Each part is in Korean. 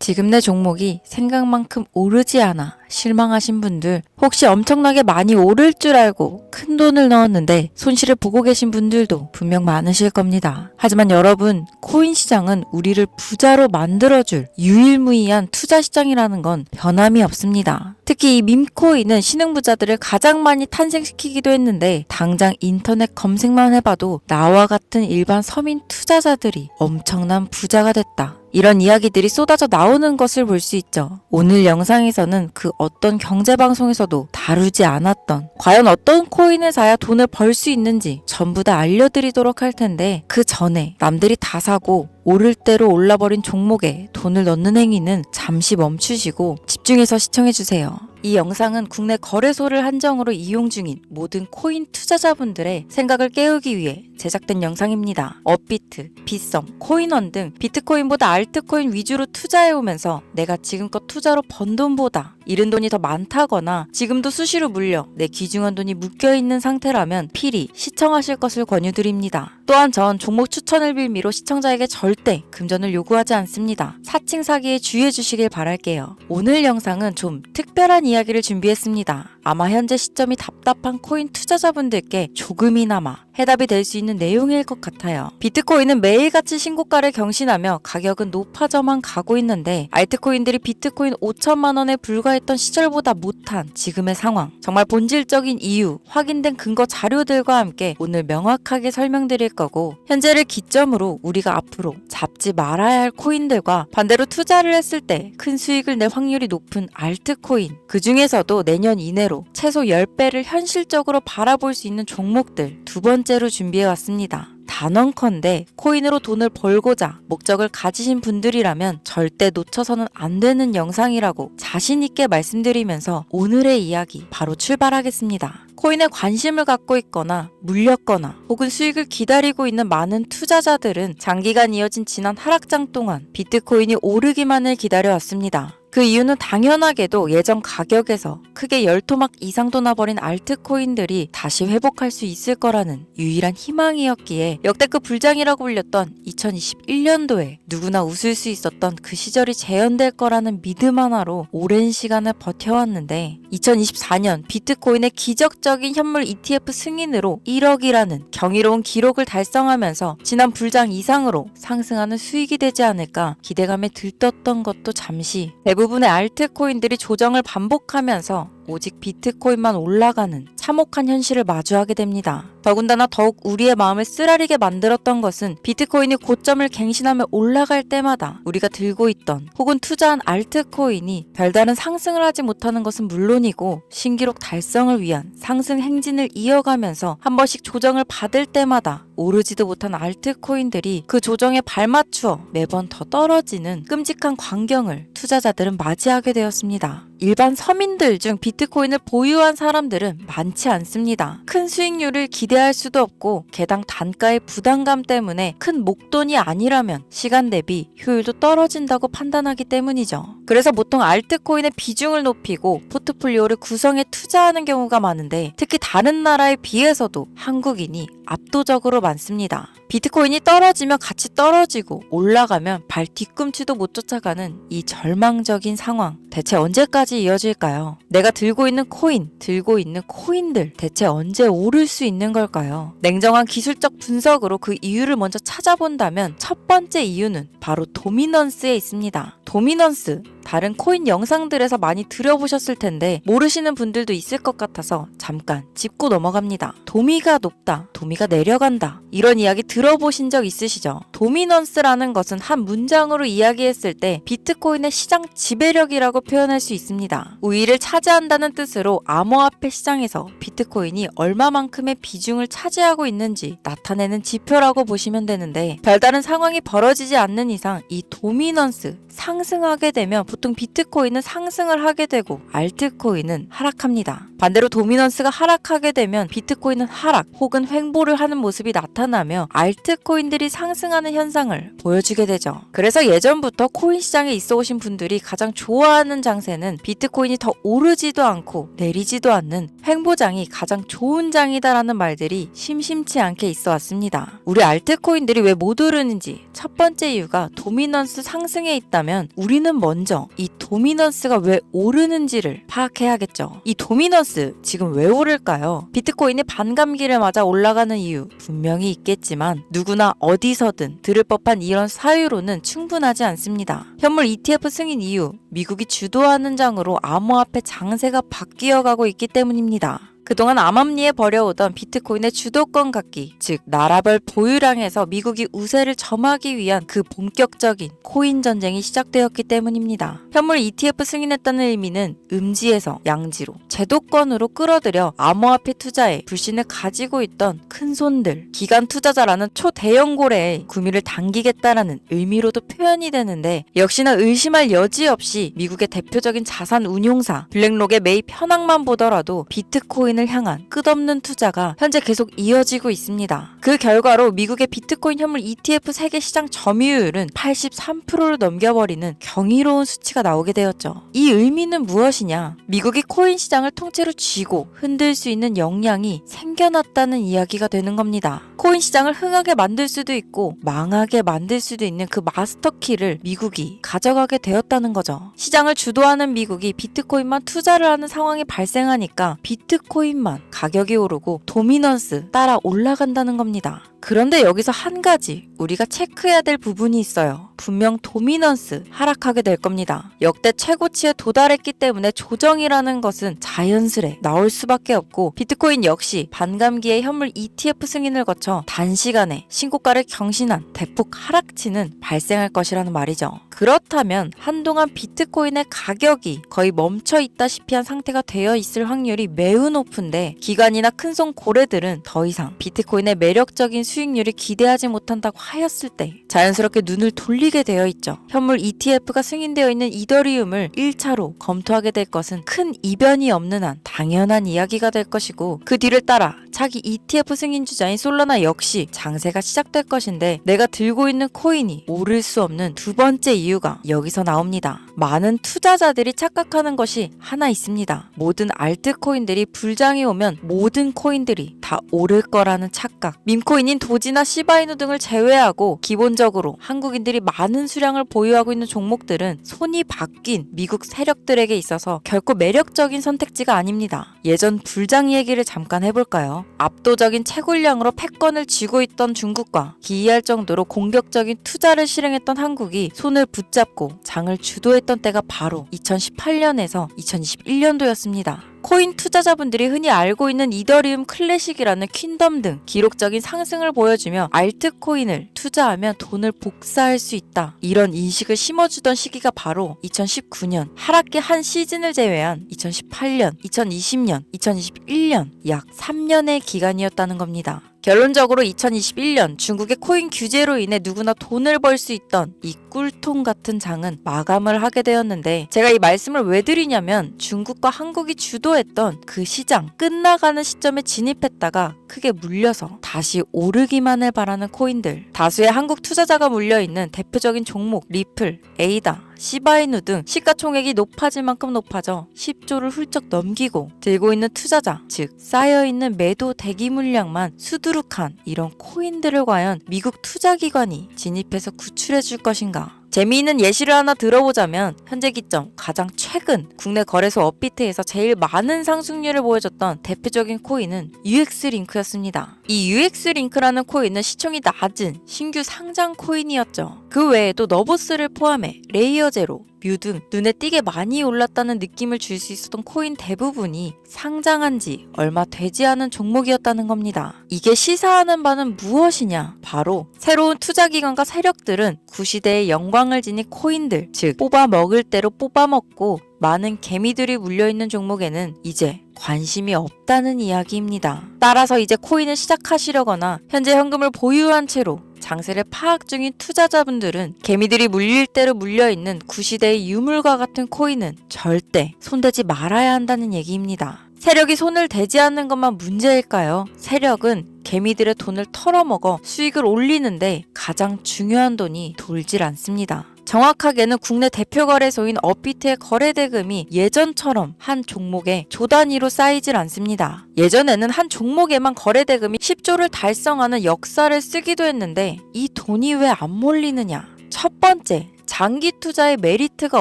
지금 내 종목이 생각만큼 오르지 않아 실망하신 분들, 혹시 엄청나게 많이 오를 줄 알고 큰 돈을 넣었는데 손실을 보고 계신 분들도 분명 많으실 겁니다. 하지만 여러분, 코인 시장은 우리를 부자로 만들어줄 유일무이한 투자 시장이라는 건 변함이 없습니다. 특히 이 밈코인은 신흥부자들을 가장 많이 탄생시키기도 했는데, 당장 인터넷 검색만 해봐도 나와 같은 일반 서민 투자자들이 엄청난 부자가 됐다, 이런 이야기들이 쏟아져 나오는 것을 볼 수 있죠. 오늘 영상에서는 그 어떤 경제방송에서도 다루지 않았던, 과연 어떤 코인을 사야 돈을 벌 수 있는지 전부 다 알려드리도록 할 텐데, 그 전에 남들이 다 사고 오를 대로 올라버린 종목에 돈을 넣는 행위는 잠시 멈추시고 집중해서 시청해주세요. 이 영상은 국내 거래소를 한정으로 이용 중인 모든 코인 투자자분들의 생각을 깨우기 위해 제작된 영상입니다. 업비트, 빗썸, 코인원 등 비트코인보다 알트코인 위주로 투자해오면서 내가 지금껏 투자로 번 돈보다 잃은 돈이 더 많다거나 지금도 수시로 물려 내 귀중한 돈이 묶여있는 상태라면 필히 시청하실 것을 권유드립니다. 또한 전 종목 추천을 빌미로 시청자에게 절대 금전을 요구하지 않습니다. 사칭 사기에 주의해 주시길 바랄게요. 오늘 영상은 좀 특별한 이야기를 준비했습니다. 아마 현재 시점이 답답한 코인 투자자분들께 조금이나마 해답이 될 수 있는 내용일 것 같아요. 비트코인은 매일같이 신고가를 경신하며 가격은 높아져만 가고 있는데, 알트코인들이 비트코인 5천만 원에 불과했던 시절보다 못한 지금의 상황, 정말 본질적인 이유, 확인된 근거 자료들과 함께 오늘 명확하게 설명드릴 거고, 현재를 기점으로 우리가 앞으로 잡지 말아야 할 코인들과 반대로 투자를 했을 때 큰 수익을 낼 확률이 높은 알트코인, 그 중에서도 내년 이내로 최소 10배를 현실적으로 바라볼 수 있는 종목들 두 번째로 준비해왔습니다. 단언컨대 코인으로 돈을 벌고자 목적을 가지신 분들이라면 절대 놓쳐서는 안 되는 영상이라고 자신있게 말씀드리면서 오늘의 이야기 바로 출발하겠습니다. 코인에 관심을 갖고 있거나 물렸거나 혹은 수익을 기다리고 있는 많은 투자자들은 장기간 이어진 지난 하락장 동안 비트코인이 오르기만을 기다려왔습니다. 그 이유는 당연하게도 예전 가격에서 크게 10토막 이상 돋아버린 알트코인들이 다시 회복할 수 있을 거라는 유일한 희망이었기에 역대급 불장이라고 불렸던 2021년도에 누구나 웃을 수 있었던 그 시절이 재현될 거라는 믿음 하나로 오랜 시간을 버텨왔는데, 2024년 비트코인의 기적적인 현물 ETF 승인으로 1억이라는 경이로운 기록을 달성하면서 지난 불장 이상으로 상승하는 수익이 되지 않을까 기대감에 들떴던 것도 잠시, 대부분의 알트코인들이 조정을 반복하면서 오직 비트코인만 올라가는 참혹한 현실을 마주하게 됩니다. 더군다나 더욱 우리의 마음을 쓰라리게 만들었던 것은 비트코인이 고점을 갱신하며 올라갈 때마다 우리가 들고 있던 혹은 투자한 알트코인이 별다른 상승을 하지 못하는 것은 물론이고, 신기록 달성을 위한 상승 행진을 이어가면서 한 번씩 조정을 받을 때마다 오르지도 못한 알트코인들이 그 조정에 발맞추어 매번 더 떨어지는 끔찍한 광경을 투자자들은 맞이하게 되었습니다. 일반 서민들 중 비트코인을 보유한 사람들은 많지 않습니다. 큰 수익률을 기대할 수도 없고, 개당 단가의 부담감 때문에 큰 목돈이 아니라면 시간 대비 효율도 떨어진다고 판단하기 때문이죠. 그래서 보통 알트코인의 비중을 높이고 포트폴리오를 구성해 투자하는 경우가 많은데, 특히 다른 나라에 비해서도 한국인이 압도적으로 많습니다. 비트코인이 떨어지면 같이 떨어지고 올라가면 발 뒤꿈치도 못 쫓아가는 이 절망적인 상황, 대체 언제까지 이어질까요? 내가 들고 있는 코인, 들고 있는 코인들 대체 언제 오를 수 있는 걸까요? 냉정한 기술적 분석으로 그 이유를 먼저 찾아본다면 첫 번째 이유는 바로 도미넌스에 있습니다. 도미넌스, 다른 코인 영상들에서 많이 들어보셨을 텐데 모르시는 분들도 있을 것 같아서 잠깐 짚고 넘어갑니다. 도미가 높다, 도미가 내려간다, 이런 이야기 들어보신 적 있으시죠? 도미넌스라는 것은 한 문장으로 이야기했을 때 비트코인의 시장 지배력이라고 표현할 수 있습니다. 우위를 차지한다는 뜻으로 암호화폐 시장에서 비트코인이 얼마만큼의 비중을 차지하고 있는지 나타내는 지표라고 보시면 되는데, 별다른 상황이 벌어지지 않는 이상 이 도미넌스, 상승하게 되면 보통 비트코인은 상승을 하게 되고 알트코인은 하락합니다. 반대로 도미넌스가 하락하게 되면 비트코인은 하락 혹은 횡보를 하는 모습이 나타나며 알트코인들이 상승하는 현상을 보여주게 되죠. 그래서 예전부터 코인 시장에 있어 오신 분들이 가장 좋아하는 장세는 비트코인이 더 오르지도 않고 내리지도 않는 횡보장이 가장 좋은 장이다라는 말들이 심심치 않게 있어 왔습니다. 우리 알트코인들이 왜 못 오르는지 첫 번째 이유가 도미넌스 상승에 있다면 우리는 먼저 이 도미넌스가 왜 오르는지를 파악해야겠죠. 이 도미넌스 지금 왜 오를까요? 비트코인이 반감기를 맞아 올라가는 이유 분명히 있겠지만 누구나 어디서든 들을 법한 이런 사유로는 충분하지 않습니다. 현물 ETF 승인 이후 미국이 주도하는 장으로 암호화폐 장세가 바뀌어가고 있기 때문입니다. 그동안 암암리에 벌여오던 비트코인의 주도권 갖기, 즉 나라별 보유량에서 미국이 우세를 점하기 위한 그 본격적인 코인 전쟁이 시작되었기 때문입니다. 현물 ETF 승인했다는 의미는 음지에서 양지로 제도권으로 끌어들여 암호화폐 투자에 불신을 가지고 있던 큰손들, 기관 투자자라는 초대형 고래의 구미를 당기겠다라는 의미로도 표현이 되는데 역시나 의심할 여지 없이 미국의 대표적인 자산 운용사 블랙록의 매입 현황만 보더라도 비트코인 을 향한 끝없는 투자가 현재 계속 이어지고 있습니다. 그 결과로 미국의 비트코인 현물 ETF 세계 시장 점유율은 83%를 넘겨버리는 경이로운 수치가 나오게 되었죠. 이 의미는 무엇이냐? 미국이 코인 시장을 통째로 쥐고 흔들 수 있는 역량이 생겨났다는 이야기가 되는 겁니다. 코인 시장을 흥하게 만들 수도 있고 망하게 만들 수도 있는 그 마스터키를 미국이 가져가게 되었다는 거죠. 시장을 주도하는 미국이 비트코인만 투자를 하는 상황이 발생하니까 비트코인만 가격이 오르고 도미넌스 따라 올라간다는 겁니다. 그런데 여기서 한 가지 우리가 체크해야 될 부분이 있어요. 분명 도미넌스 하락하게 될 겁니다. 역대 최고치에 도달했기 때문에 조정이라는 것은 자연스레 나올 수밖에 없고 비트코인 역시 반감기의 현물 ETF 승인을 거쳐 단시간에 신고가를 경신한 대폭 하락치는 발생할 것이라는 말이죠. 그렇다면 한동안 비트코인의 가격이 거의 멈춰 있다시피 한 상태가 되어 있을 확률이 매우 높은데 기관이나 큰손 고래들은 더 이상 비트코인의 매력적인 수익률을 기대하지 못한다고 하였을 때 자연스럽게 눈을 돌리게 되어 있죠. 현물 ETF가 승인되어 있는 이더리움을 1차로 검토하게 될 것은 큰 이변이 없는 한 당연한 이야기가 될 것이고 그 뒤를 따라 차기 ETF 승인 주자인 솔라나 역시 장세가 시작될 것인데 내가 들고 있는 코인이 오를 수 없는 두 번째 이유가 여기서 나옵니다. 많은 투자자들이 착각하는 것이 하나 있습니다. 모든 알트코인들이 불장이 오면 모든 코인들이 다 오를 거라는 착각. 밈코인인 도지나 시바이누 등을 제외하고 기본적으로 한국인들이 많은 수량을 보유하고 있는 종목들은 손이 바뀐 미국 세력들에게 있어서 결코 매력적인 선택지가 아닙니다. 예전 불장 얘기를 잠깐 해볼까요? 압도적인 채굴량으로 패권을 쥐고 있던 중국과 기이할 정도로 공격적인 투자를 실행했던 한국이 손을 붙잡고 장을 주도했던 때가 바로 2018년에서 2021년도였습니다. 코인 투자자분들이 흔히 알고 있는 이더리움 클래식이라는 퀸덤 등 기록적인 상승을 보여주며 알트코인을 투자하면 돈을 복사할 수 있다. 이런 인식을 심어주던 시기가 바로 2019년 하락기 한 시즌을 제외한 2018년, 2020년, 2021년 약 3년의 기간이었다는 겁니다. 결론적으로 2021년 중국의 코인 규제로 인해 누구나 돈을 벌 수 있던 이 꿀통 같은 장은 마감을 하게 되었는데 제가 이 말씀을 왜 드리냐면 중국과 한국이 주도했던 그 시장 끝나가는 시점에 진입했다가 크게 물려서 다시 오르기만을 바라는 코인들 다수의 한국 투자자가 물려있는 대표적인 종목 리플, 에이다, 시바이누 등 시가총액이 높아질 만큼 높아져 10조를 훌쩍 넘기고 들고 있는 투자자 즉 쌓여있는 매도 대기 물량만 수두룩한 이런 코인들을 과연 미국 투자기관이 진입해서 구출해 줄 것인가. 재미있는 예시를 하나 들어보자면 현재 기점 가장 최근 국내 거래소 업비트에서 제일 많은 상승률을 보여줬던 대표적인 코인은 UX링크였습니다. 이 UX링크라는 코인은 시총이 낮은 신규 상장 코인이었죠. 그 외에도 너보스를 포함해 레이어제로, 뮤 등 눈에 띄게 많이 올랐다는 느낌을 줄 수 있었던 코인 대부분이 상장한 지 얼마 되지 않은 종목이었다는 겁니다. 이게 시사하는 바는 무엇이냐? 바로 새로운 투자기관과 세력들은 구시대의 영광을 지닌 코인들, 즉 뽑아 먹을 대로 뽑아 먹고 많은 개미들이 물려있는 종목에는 이제 관심이 없다는 이야기입니다. 따라서 이제 코인을 시작하시려거나 현재 현금을 보유한 채로 장세를 파악 중인 투자자분들은 개미들이 물릴 대로 물려있는 구시대의 유물과 같은 코인은 절대 손대지 말아야 한다는 얘기입니다. 세력이 손을 대지 않는 것만 문제일까요? 세력은 개미들의 돈을 털어먹어 수익을 올리는데 가장 중요한 돈이 돌질 않습니다. 정확하게는 국내 대표 거래소인 업비트의 거래 대금이 예전처럼 한 종목에 조 단위로 쌓이질 않습니다. 예전에는 한 종목에만 거래 대금이 10조를 달성하는 역사를 쓰기도 했는데 이 돈이 왜 안 몰리느냐? 첫 번째, 장기 투자의 메리트가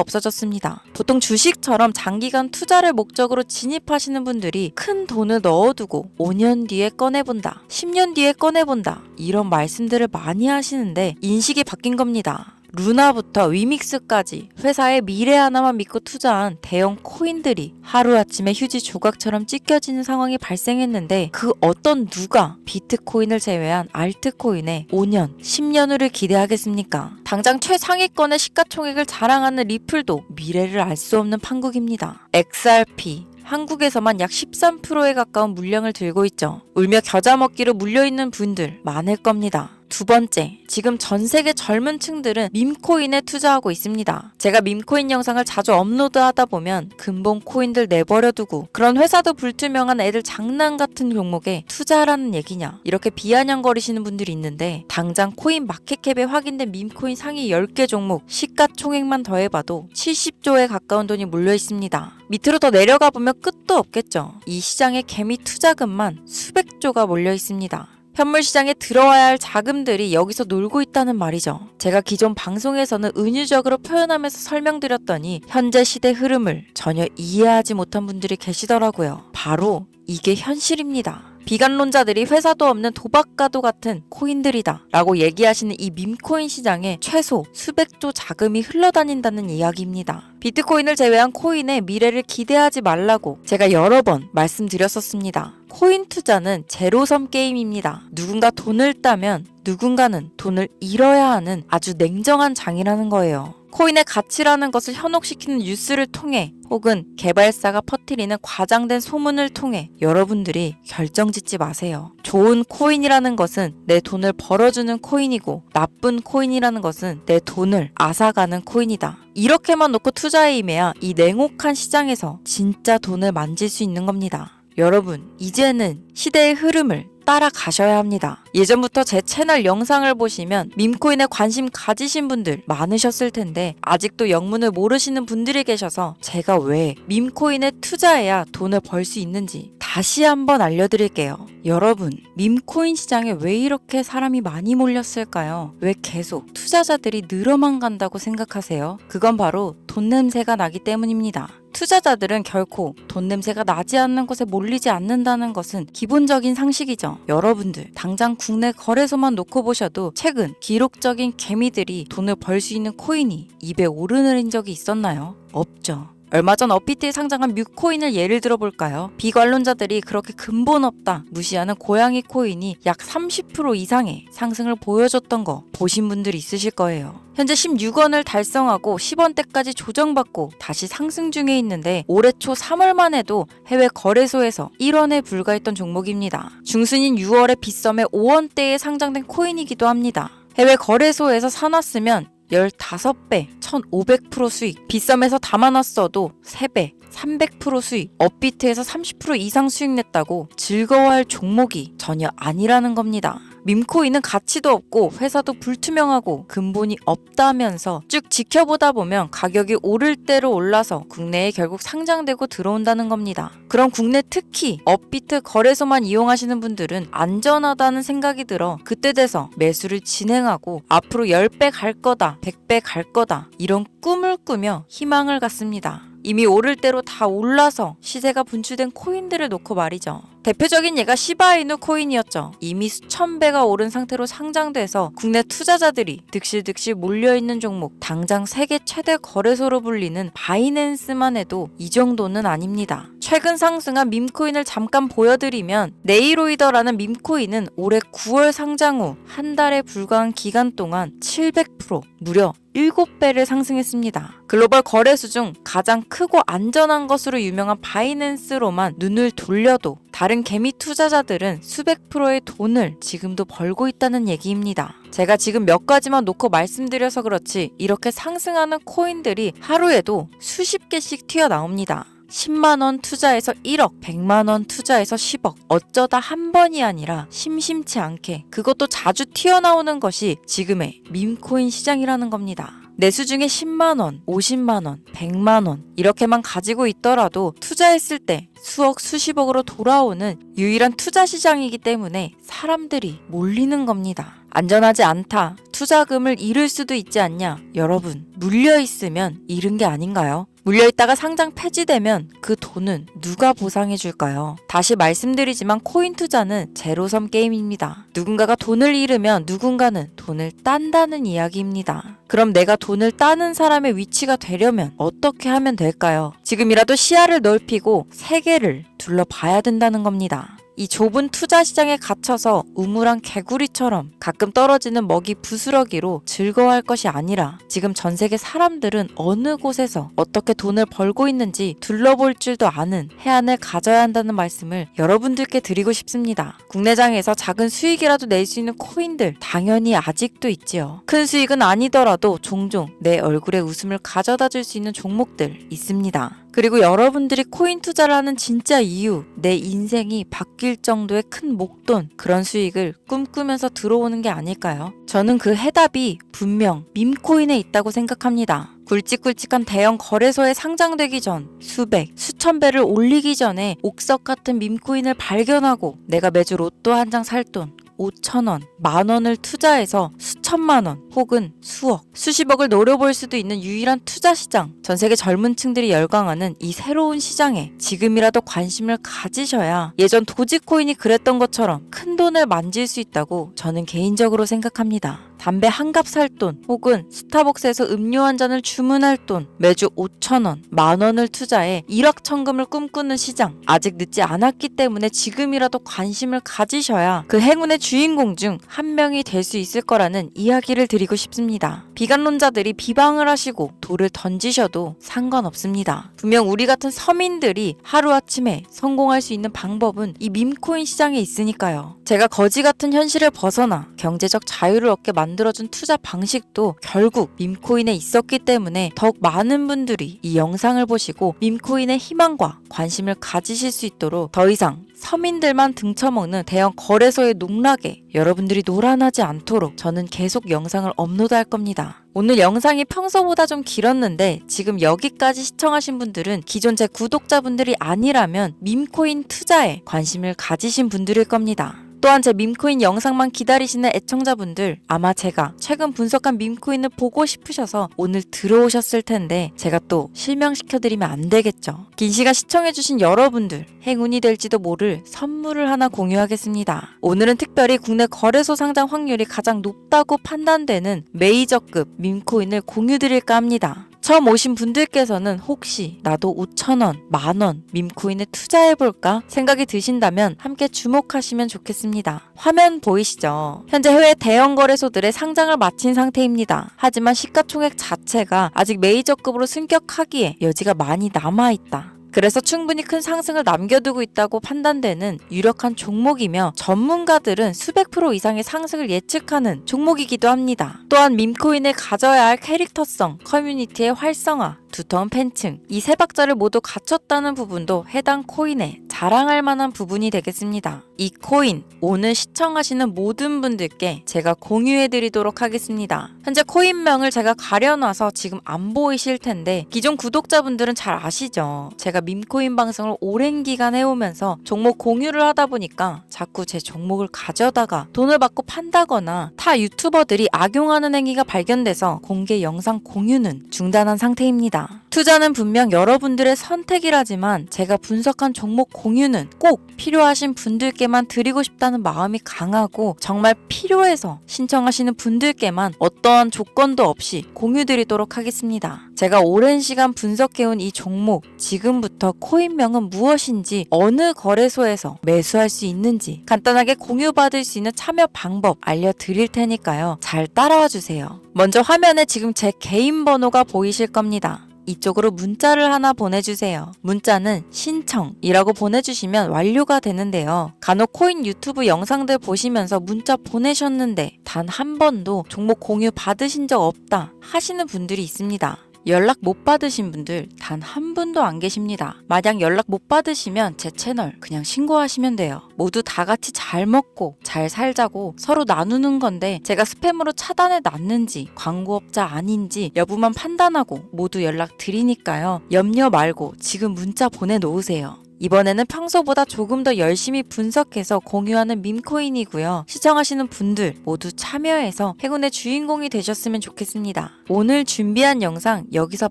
없어졌습니다. 보통 주식처럼 장기간 투자를 목적으로 진입하시는 분들이 큰 돈을 넣어두고 5년 뒤에 꺼내본다, 10년 뒤에 꺼내본다 이런 말씀들을 많이 하시는데 인식이 바뀐 겁니다. 루나부터 위믹스까지 회사의 미래 하나만 믿고 투자한 대형 코인들이 하루아침에 휴지 조각처럼 찢겨지는 상황이 발생했는데 그 어떤 누가 비트코인을 제외한 알트코인에 5년, 10년을 기대하겠습니까? 당장 최상위권의 시가총액을 자랑하는 리플도 미래를 알 수 없는 판국입니다. XRP 한국에서만 약 13%에 가까운 물량을 들고 있죠. 울며 겨자 먹기로 물려있는 분들 많을 겁니다. 두 번째, 지금 전 세계 젊은 층들은 밈코인에 투자하고 있습니다. 제가 밈코인 영상을 자주 업로드하다 보면 근본 코인들 내버려두고 그런 회사도 불투명한 애들 장난 같은 종목에 투자하라는 얘기냐 이렇게 비아냥거리시는 분들이 있는데 당장 코인 마켓캡에 확인된 밈코인 상위 10개 종목 시가총액만 더해봐도 70조에 가까운 돈이 몰려 있습니다. 밑으로 더 내려가 보면 끝도 없겠죠. 이 시장에 개미 투자금만 수백조가 몰려 있습니다. 현물 시장에 들어와야 할 자금들이 여기서 놀고 있다는 말이죠. 제가 기존 방송에서는 은유적으로 표현하면서 설명드렸더니 현재 시대 흐름을 전혀 이해하지 못한 분들이 계시더라고요. 바로 이게 현실입니다. 비관론자들이 회사도 없는 도박가도 같은 코인들이다 라고 얘기하시는 이 밈코인 시장에 최소 수백조 자금이 흘러다닌다는 이야기입니다. 비트코인을 제외한 코인의 미래를 기대하지 말라고 제가 여러 번 말씀드렸었습니다. 코인 투자는 제로섬 게임입니다. 누군가 돈을 따면 누군가는 돈을 잃어야 하는 아주 냉정한 장이라는 거예요. 코인의 가치라는 것을 현혹시키는 뉴스를 통해 혹은 개발사가 퍼뜨리는 과장된 소문을 통해 여러분들이 결정짓지 마세요. 좋은 코인이라는 것은 내 돈을 벌어주는 코인이고 나쁜 코인이라는 것은 내 돈을 앗아가는 코인이다. 이렇게만 놓고 투자에 임해야 이 냉혹한 시장에서 진짜 돈을 만질 수 있는 겁니다. 여러분, 이제는 시대의 흐름을 따라가셔야 합니다. 예전부터 제 채널 영상을 보시면 밈코인에 관심 가지신 분들 많으셨을 텐데 아직도 영문을 모르시는 분들이 계셔서 제가 왜 밈코인에 투자해야 돈을 벌 수 있는지 다시 한번 알려드릴게요. 여러분, 밈코인 시장에 왜 이렇게 사람이 많이 몰렸을까요? 왜 계속 투자자들이 늘어만 간다고 생각하세요? 그건 바로 돈 냄새가 나기 때문입니다. 투자자들은 결코 돈 냄새가 나지 않는 곳에 몰리지 않는다는 것은 기본적인 상식이죠. 여러분들 당장 국내 거래소만 놓고 보셔도 최근 기록적인 개미들이 돈을 벌 수 있는 코인이 입에 오르내린 적이 있었나요? 없죠. 얼마 전 업비트에 상장한 뮤코인을 예를 들어볼까요? 비관론자들이 그렇게 근본 없다 무시하는 고양이 코인이 약 30% 이상의 상승을 보여줬던 거 보신 분들 있으실 거예요. 현재 16원을 달성하고 10원대까지 조정받고 다시 상승 중에 있는데 올해 초 3월만 해도 해외 거래소에서 1원에 불과했던 종목입니다. 중순인 6월에 빗썸에 5원대에 상장된 코인이기도 합니다. 해외 거래소에서 사놨으면 15배, 1500% 수익, 빗썸에서 담아놨어도 3배, 300% 수익, 업비트에서 30% 이상 수익 냈다고 즐거워할 종목이 전혀 아니라는 겁니다. 밈코인은 가치도 없고 회사도 불투명하고 근본이 없다면서 쭉 지켜보다 보면 가격이 오를 대로 올라서 국내에 결국 상장되고 들어온다는 겁니다. 그럼 국내 특히 업비트 거래소만 이용하시는 분들은 안전하다는 생각이 들어 그때 돼서 매수를 진행하고 앞으로 10배 갈 거다, 100배 갈 거다 이런 꿈을 꾸며 희망을 갖습니다. 이미 오를 대로 다 올라서 시세가 분출된 코인들을 놓고 말이죠. 대표적인 예가 시바이누 코인이었죠. 이미 수천 배가 오른 상태로 상장돼서 국내 투자자들이 득실득실 몰려있는 종목, 당장 세계 최대 거래소로 불리는 바이낸스만 해도 이 정도는 아닙니다. 최근 상승한 밈코인을 잠깐 보여드리면 네이로이더라는 밈코인은 올해 9월 상장 후 한 달에 불과한 기간 동안 700% 무려 7배를 상승했습니다. 글로벌 거래소 중 가장 크고 안전한 것으로 유명한 바이낸스로만 눈을 돌려도 다른 개미 투자자들은 수백 프로의 돈을 지금도 벌고 있다는 얘기입니다. 제가 지금 몇 가지만 놓고 말씀드려서 그렇지 이렇게 상승하는 코인들이 하루에도 수십 개씩 튀어나옵니다. 10만원 투자해서 1억, 100만원 투자해서 10억. 어쩌다 한 번이 아니라 심심치 않게 그것도 자주 튀어나오는 것이 지금의 밈코인 시장이라는 겁니다. 내수 중에 10만원, 50만원, 100만원 이렇게만 가지고 있더라도 투자했을 때 수억, 수십억으로 돌아오는 유일한 투자 시장이기 때문에 사람들이 몰리는 겁니다. 안전하지 않다. 투자금을 잃을 수도 있지 않냐. 여러분, 물려있으면 잃은 게 아닌가요? 물려있다가 상장 폐지되면 그 돈은 누가 보상해 줄까요? 다시 말씀드리지만 코인 투자는 제로섬 게임입니다. 누군가가 돈을 잃으면 누군가는 돈을 딴다는 이야기입니다. 그럼 내가 돈을 따는 사람의 위치가 되려면 어떻게 하면 될까요? 지금이라도 시야를 넓히고 세계를 둘러봐야 된다는 겁니다. 이 좁은 투자 시장에 갇혀서 우물한 개구리처럼 가끔 떨어지는 먹이 부스러기로 즐거워할 것이 아니라 지금 전 세계 사람들은 어느 곳에서 어떻게 돈을 벌고 있는지 둘러볼 줄도 아는 해안을 가져야 한다는 말씀을 여러분들께 드리고 싶습니다. 국내장에서 작은 수익이라도 낼 수 있는 코인들 당연히 아직도 있지요. 큰 수익은 아니더라도 종종 내 얼굴에 웃음을 가져다 줄 수 있는 종목들 있습니다. 그리고 여러분들이 코인 투자를 하는 진짜 이유, 내 인생이 바뀔 정도의 큰 목돈, 그런 수익을 꿈꾸면서 들어오는 게 아닐까요? 저는 그 해답이 분명 밈코인에 있다고 생각합니다. 굵직굵직한 대형 거래소에 상장되기 전 수백, 수천 배를 올리기 전에 옥석 같은 밈코인을 발견하고 내가 매주 로또 한 장 살 돈 5,000원, 만원을 투자해서 수천만원 혹은 수억, 수십억을 노려볼 수도 있는 유일한 투자 시장. 전 세계 젊은 층들이 열광하는 이 새로운 시장에 지금이라도 관심을 가지셔야 예전 도지코인이 그랬던 것처럼 큰 돈을 만질 수 있다고 저는 개인적으로 생각합니다. 담배 한 갑 살 돈 혹은 스타벅스에서 음료 한 잔을 주문할 돈, 매주 5,000원, 만원을 투자해 1억 천금을 꿈꾸는 시장. 아직 늦지 않았기 때문에 지금이라도 관심을 가지셔야 그 행운의 주인공 중 한 명이 될 수 있을 거라는 이야기를 드리고 싶습니다. 비관론자들이 비방을 하시고 돌을 던지셔도 상관없습니다. 분명 우리 같은 서민들이 하루아침에 성공할 수 있는 방법은 이 밈코인 시장에 있으니까요. 제가 거지 같은 현실을 벗어나 경제적 자유를 얻게 만들어준 투자 방식도 결국 밈코인에 있었기 때문에 더욱 많은 분들이 이 영상을 보시고 밈코인의 희망과 관심을 가지실 수 있도록 더 이상 서민들만 등쳐먹는 대형 거래소의 농락에 여러분들이 놀아나지 않도록 저는 계속 영상을 업로드할 겁니다. 오늘 영상이 평소보다 좀 길었는데 지금 여기까지 시청하신 분들은 기존 제 구독자분들이 아니라면 밈코인 투자에 관심을 가지신 분들일 겁니다. 또한 제 밈코인 영상만 기다리시는 애청자분들, 아마 제가 최근 분석한 밈코인을 보고 싶으셔서 오늘 들어오셨을 텐데 제가 또 실명시켜드리면 안 되겠죠. 긴 시간 시청해주신 여러분들, 행운이 될지도 모를 선물을 하나 공유하겠습니다. 오늘은 특별히 국내 거래소 상장 확률이 가장 높다고 판단되는 메이저급 밈코인을 공유드릴까 합니다. 처음 오신 분들께서는 혹시 나도 5,000원, 만원 밈코인에 투자해볼까 생각이 드신다면 함께 주목하시면 좋겠습니다. 화면 보이시죠? 현재 해외 대형 거래소들의 상장을 마친 상태입니다. 하지만 시가총액 자체가 아직 메이저급으로 승격하기에 여지가 많이 남아있다. 그래서 충분히 큰 상승을 남겨두고 있다고 판단되는 유력한 종목이며 전문가들은 수백 프로 이상의 상승을 예측하는 종목이기도 합니다. 또한 밈코인을 가져야 할 캐릭터성, 커뮤니티의 활성화, 두터운 팬층, 이 세 박자를 모두 갖췄다는 부분도 해당 코인에 자랑할 만한 부분이 되겠습니다. 이 코인, 오늘 시청하시는 모든 분들께 제가 공유해드리도록 하겠습니다. 현재 코인명을 제가 가려놔서 지금 안 보이실 텐데 기존 구독자분들은 잘 아시죠? 제가 밈코인 방송을 오랜 기간 해오면서 종목 공유를 하다 보니까 자꾸 제 종목을 가져다가 돈을 받고 판다거나 타 유튜버들이 악용하는 행위가 발견돼서 공개 영상 공유는 중단한 상태입니다. 투자는 분명 여러분들의 선택이라지만 제가 분석한 종목 공유는 꼭 필요하신 분들께만 드리고 싶다는 마음이 강하고 정말 필요해서 신청하시는 분들께만 어떠한 조건도 없이 공유드리도록 하겠습니다. 제가 오랜 시간 분석해온 이 종목, 지금부터 코인명은 무엇인지, 어느 거래소에서 매수할 수 있는지 간단하게 공유받을 수 있는 참여 방법 알려드릴 테니까요. 잘 따라와 주세요. 먼저 화면에 지금 제 개인 번호가 보이실 겁니다. 이쪽으로 문자를 하나 보내주세요. 문자는 신청이라고 보내주시면 완료가 되는데요. 간혹 코인 유튜브 영상들 보시면서 문자 보내셨는데 단 한 번도 종목 공유 받으신 적 없다 하시는 분들이 있습니다. 연락 못 받으신 분들 단 한 분도 안 계십니다. 만약 연락 못 받으시면 제 채널 그냥 신고하시면 돼요. 모두 다 같이 잘 먹고 잘 살자고 서로 나누는 건데 제가 스팸으로 차단해 놨는지 광고업자 아닌지 여부만 판단하고 모두 연락 드리니까요. 염려 말고 지금 문자 보내놓으세요. 이번에는 평소보다 조금 더 열심히 분석해서 공유하는 밈코인이고요. 시청하시는 분들 모두 참여해서 행운의 주인공이 되셨으면 좋겠습니다. 오늘 준비한 영상 여기서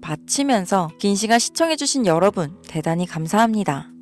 마치면서 긴 시간 시청해주신 여러분 대단히 감사합니다.